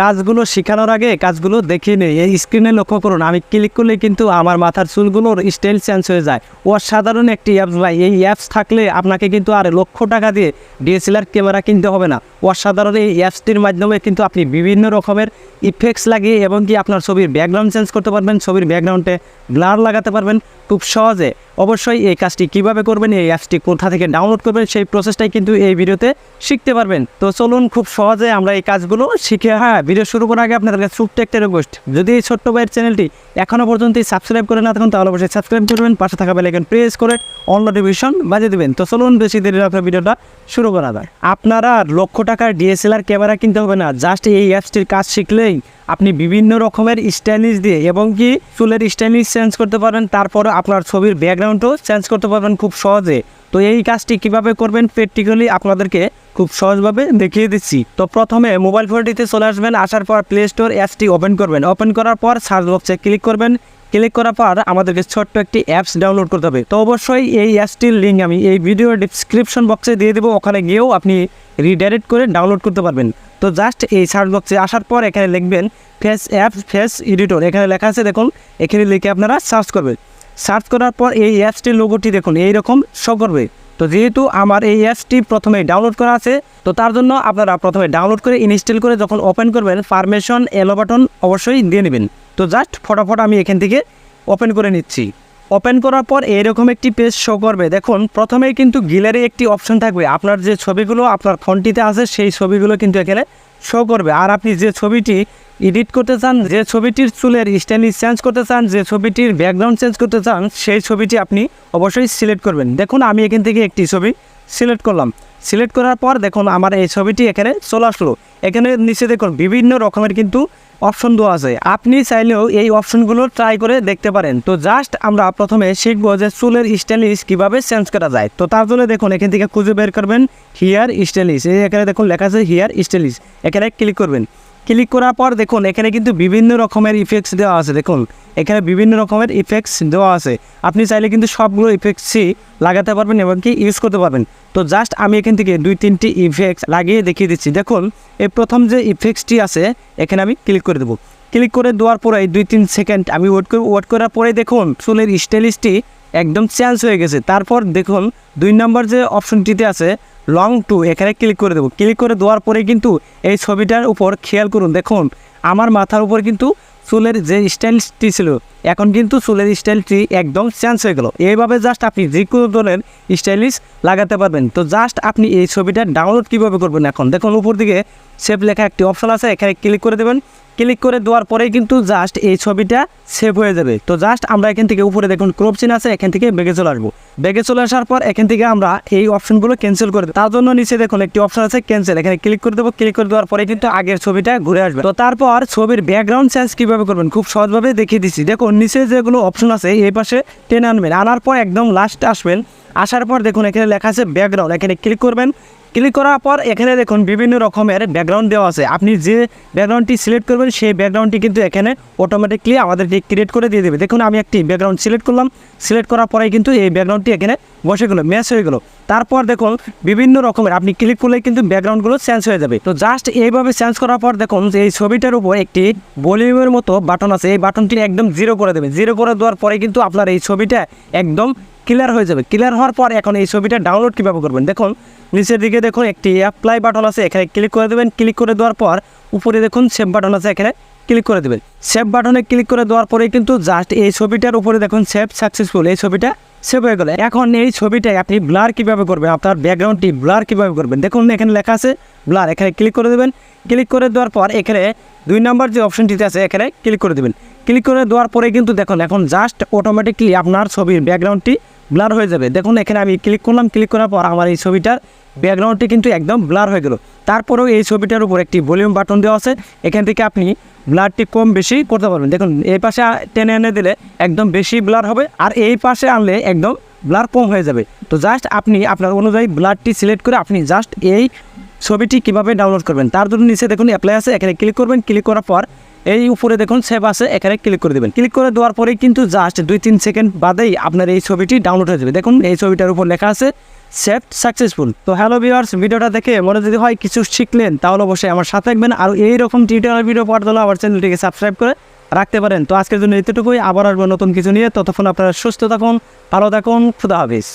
কাজগুলো শেখানোর আগে কাজগুলো দেখিয়ে নেই। এই স্ক্রিনে লক্ষ্য করুন, আমি ক্লিক করলে কিন্তু আমার মাথার চুলগুলোর স্টাইল চেঞ্জ হয়ে যায়। অসাধারণ একটি অ্যাপস ভাই। এই অ্যাপস থাকলে আপনাকে কিন্তু আর লক্ষ টাকা দিয়ে ডিএসএলআর ক্যামেরা কিনতে হবে না। অসাধারণ এই অ্যাপসটির মাধ্যমে কিন্তু আপনি বিভিন্ন রকমের ইফেক্টস লাগিয়ে এবং কি আপনার ছবির ব্যাকগ্রাউন্ড চেঞ্জ করতে পারবেন, ছবির ব্যাকগ্রাউন্ডে ব্লার লাগাতে পারবেন খুব সহজে। অবশ্যই এই কাজটি কিভাবে করবেন, এই অ্যাপসটি কোথা থেকে ডাউনলোড করবেন, সেই প্রসেসটাই কিন্তু এই ভিডিওতে শিখতে পারবেন। তো চলুন খুব সহজে আমরা এই কাজগুলো শিখে। হ্যাঁ, ভিডিও শুরু করার আগে আপনাদের কাছে ছোট্ট একটা রিকোয়েস্ট, যদি এই ছোট্ট ভাইয়ের চ্যানেলটি এখনও পর্যন্ত সাবস্ক্রাইব করে না থাকুন তাহলে অবশ্যই সাবস্ক্রাইব করবেন, পাশে থাকা বেল আইকন প্রেস করে অল নোটিফিকেশন বাজিয়ে দেবেন। তো চলুন বেশি দেরি না করে ভিডিওটা শুরু করা যায়। আপনারা লক্ষ টাকার ডিএসএলআর ক্যামেরা কিনতে হবে না, জাস্ট এই অ্যাপসটির কাজ শিখলেই আপনি বিভিন্ন রকমের স্টাইলিশ দিয়ে এবং কি চুলের স্টাইলিশ চেঞ্জ করতে পারবেন, তারপরে আপনার ছবির ব্যাকগ্রাউন্ডও চেঞ্জ করতে পারবেন খুব সহজে। তো এই কাজটি কিভাবে করবেন প্র্যাকটিক্যালি আপনাদেরকে খুব সহজভাবে দেখিয়ে দিচ্ছি। তো প্রথমে মোবাইল ফোনটিতে চলে আসবেন, আসার পর প্লে স্টোর অ্যাপসটি ওপেন করবেন। ওপেন করার পর সার্চ বক্সে ক্লিক করবেন। ক্লিক করার পর আমাদেরকে ছোট্ট একটি অ্যাপস ডাউনলোড করতে হবে। তো অবশ্যই এই অ্যাপসটির লিঙ্ক আমি এই ভিডিওর ডিসক্রিপশন বক্সে দিয়ে দেবো, ওখানে গিয়েও আপনি রিডাইরেক্ট করে ডাউনলোড করতে পারবেন। তো জাস্ট এই সার্চ বক্সে আসার পর এখানে লিখবেন ফেস অ্যাপস ফেস এডিটর, এখানে লেখা আছে দেখুন, এখানে লিখে আপনারা সার্চ করবেন। সার্চ করার পর এই অ্যাপসটির লোগোটি দেখুন এইরকম শো করবে। তো যেহেতু আমার এই অ্যাপসটি প্রথমে ডাউনলোড করা আছে, তো তার জন্য আপনারা প্রথমে ডাউনলোড করে ইনস্টল করে যখন ওপেন করবেন পারমিশন এলো বাটন অবশ্যই দিয়ে নেবেন। তো জাস্ট ফটাফট আমি এখান থেকে ওপেন করে নিচ্ছি। ওপেন করার পর এইরকম একটি পেজ শো করবে। দেখুন প্রথমেই কিন্তু গ্যালারি একটি অপশন থাকবে, আপনার যে ছবিগুলো আপনার ফোনটিতে আছে সেই ছবিগুলো কিন্তু এখানে শো করবে। আর আপনি যে ছবিটি এডিট করতে চান, যে ছবিটির চুলের স্টাইল চেঞ্জ করতে চান, যে ছবিটির ব্যাকগ্রাউন্ড চেঞ্জ করতে চান, সেই ছবিটি আপনি অবশ্যই সিলেক্ট করবেন। দেখুন আমি এখান থেকে একটি ছবি সিলেক্ট করলাম। সিলেক্ট করার পর দেখুন আমার এই ছবিটি এখানে চলে আসলো। এখানে নিচে দেখুন বিভিন্ন রকমের কিন্তু অপশন দেওয়া আছে, আপনি চাইলেও এই অপশনগুলো ট্রাই করে দেখতে পারেন। তো জাস্ট আমরা প্রথমে শিখবো যে চুলের স্টাইলিশ কীভাবে চেঞ্জ করা যায়। তো তার জন্য দেখুন এখান থেকে খুঁজে বের করবেন হেয়ার স্টাইলিশ, এখানে দেখুন লেখা আছে হেয়ার স্টাইলিশ, এখানে ক্লিক করবেন। ক্লিক করার পর দেখুন এখানে কিন্তু বিভিন্ন রকমের ইফেক্টস দেওয়া আছে। দেখুন এখানে বিভিন্ন রকমের ইফেক্টস দেওয়া আছে, আপনি চাইলে কিন্তু সবগুলো ইফেক্টসই লাগাতে পারবেন এবং কি ইউজ করতে পারবেন। তো জাস্ট আমি এখান থেকে 2-3টি ইফেক্টস লাগিয়ে দেখিয়ে দিচ্ছি। দেখুন এই প্রথম যে ইফেক্টসটি আছে এখানে আমি ক্লিক করে দেবো। ক্লিক করে দেওয়ার পরে 2-3 সেকেন্ড আমি ওয়েট করার পরে দেখুন চুলের স্টাইলিশটি একদম চেঞ্জ হয়ে গেছে। তারপর দেখুন 2 নম্বর যে অপশনটিতে আছে লং টু, এখানে ক্লিক করে দেবো। ক্লিক করে দেওয়ার পরে কিন্তু এই ছবিটার উপর খেয়াল করুন, দেখুন আমার মাথার উপর কিন্তু চুলের যে স্টাইলটি ছিল এখন কিন্তু চুলের স্টাইলটি একদম চেঞ্জ হয়ে গেল। এইভাবে জাস্ট আপনি যে কোনো ধরনের স্টাইলিশ লাগাতে পারবেন। তো জাস্ট আপনি এই ছবিটা ডাউনলোড কীভাবে করবেন, এখন দেখুন উপর দিকে সেভ লেখা একটি অপশন আছে, এখানে ক্লিক করে দেবেন। ক্লিক করে দেওয়ার পরেই কিন্তু জাস্ট এই ছবিটা সেভ হয়ে যাবে। তো জাস্ট আমরা এখান থেকে উপরে দেখুন ক্রপ চিহ্ন আছে, এখান থেকে বেগে চলে আসবো। বেগে চলে আসার পর এখান থেকে আমরা এই অপশনগুলো ক্যান্সেল করে দেবো। তার জন্য নিচে দেখুন একটি অপশন আছে ক্যান্সেল, এখানে ক্লিক করে দেবো। ক্লিক করে দেওয়ার পরে কিন্তু আগের ছবিটা ঘুরে আসবে। তো তারপর ছবির ব্যাকগ্রাউন্ড চেঞ্জ কীভাবে করবেন খুব সহজভাবে দেখিয়ে দিচ্ছি। দেখুন নিচে যেগুলো অপশন আছে এই পাশে টেনে আনবেন, আনার পর একদম লাস্টে আসবেন। আসার পর দেখুন এখানে লেখা আছে ব্যাকগ্রাউন্ড, এখানে ক্লিক করবেন। ক্লিক করার পর এখানে দেখুন বিভিন্ন রকমের ব্যাকগ্রাউন্ড দেওয়া আছে, আপনি যে ব্যাকগ্রাউন্ডটি সিলেক্ট করবেন সেই ব্যাকগ্রাউন্ডটি কিন্তু এখানে অটোমেটিকলি আমাদেরকে ক্রিয়েট করে দিয়ে দেবে। দেখুন আমি একটি ব্যাকগ্রাউন্ড সিলেক্ট করলাম, সিলেক্ট করার পরেই কিন্তু এই ব্যাকগ্রাউন্ডটি এখানে বসে গেলো, ম্যাচ হয়ে গেলো। তারপর দেখুন বিভিন্ন রকমের আপনি ক্লিক করলে কিন্তু ব্যাকগ্রাউন্ডগুলো চেঞ্জ হয়ে যাবে। তো জাস্ট এইভাবে চেঞ্জ করার পর দেখুন যে এই ছবিটার উপর একটি ভলিউমের মতো বাটন আছে, এই বাটনটি একদম 0 করে দেবে। 0 করে দেওয়ার পরে কিন্তু আপনার এই ছবিটা একদম ক্লিয়ার হয়ে যাবে। ক্লিয়ার হওয়ার পর এখন এই ছবিটা ডাউনলোড কীভাবে করবেন, দেখুন নিচের দিকে দেখুন একটি অ্যাপ্লাই বাটন আছে, এখানে ক্লিক করে দেবেন। ক্লিক করে দেওয়ার পর উপরে দেখুন সেভ বাটন আছে, এখানে ক্লিক করে দেবেন। সেভ বাটনে ক্লিক করে দেওয়ার পরে কিন্তু জাস্ট এই ছবিটার উপরে দেখুন সেভ সাকসেসফুল, এই ছবিটা সেভ হয়ে গেল। এখন এই ছবিটায় আপনি ব্লার কীভাবে করবেন, আপনার ব্যাকগ্রাউন্ডটি ব্লার কীভাবে করবেন, দেখুন এখানে লেখা আছে ব্লার, এখানে ক্লিক করে দেবেন। ক্লিক করে দেওয়ার পর এখানে 2 নম্বর যে অপশনটিতে আছে এখানে ক্লিক করে দেবেন। ক্লিক করে দেওয়ার পরে কিন্তু দেখুন এখন জাস্ট অটোমেটিকলি আপনার ছবির ব্যাকগ্রাউন্ডটি ব্লার হয়ে যাবে। দেখুন এখানে আমি ক্লিক করলাম, ক্লিক করার পর আমার এই ছবিটার ব্যাকগ্রাউন্ডটি কিন্তু একদম ব্লার হয়ে গেল। তারপরেও এই ছবিটার উপর একটি ভলিউম বাটন দেওয়া আছে, এখান থেকে আপনি ব্লারটি কম বেশি করতে পারবেন। দেখুন এই পাশে টেনে এনে দিলে একদম বেশি ব্লার হবে, আর এই পাশে আনলে একদম ব্লার কম হয়ে যাবে। তো জাস্ট আপনি আপনার অনুযায়ী ব্লারটি সিলেক্ট করে আপনি জাস্ট এই ছবিটি কীভাবে ডাউনলোড করবেন তার জন্য নিচে দেখুন অ্যাপ্লাই আছে, এখানে ক্লিক করবেন। ক্লিক করার পর এই উপরে দেখুন সেভ আছে, এখানে ক্লিক করে দেবেন। ক্লিক করে দেওয়ার পরেই কিন্তু জাস্ট 2-3 সেকেন্ড বাদেই আপনার এই ছবিটি ডাউনলোড হয়ে যাবে। দেখুন এই ছবিটার উপর লেখা আছে সেভ সাকসেসফুল। তো হ্যালো ভিউয়ার্স, ভিডিওটা দেখে মনে যদি হয় কিছু শিখলেন তাহলে অবশ্যই আমার সাথে থাকবেন, আর এইরকম টিউটোরিয়াল ভিডিও পাওয়ার জন্য আমার চ্যানেলটিকে সাবস্ক্রাইব করে রাখতে পারেন। তো আজকের জন্য এতটুকুই, আবার আসবো নতুন কিছু নিয়ে। ততক্ষণ আপনারা সুস্থ থাকুন, ভালো থাকুন, খুদা হাফেজ।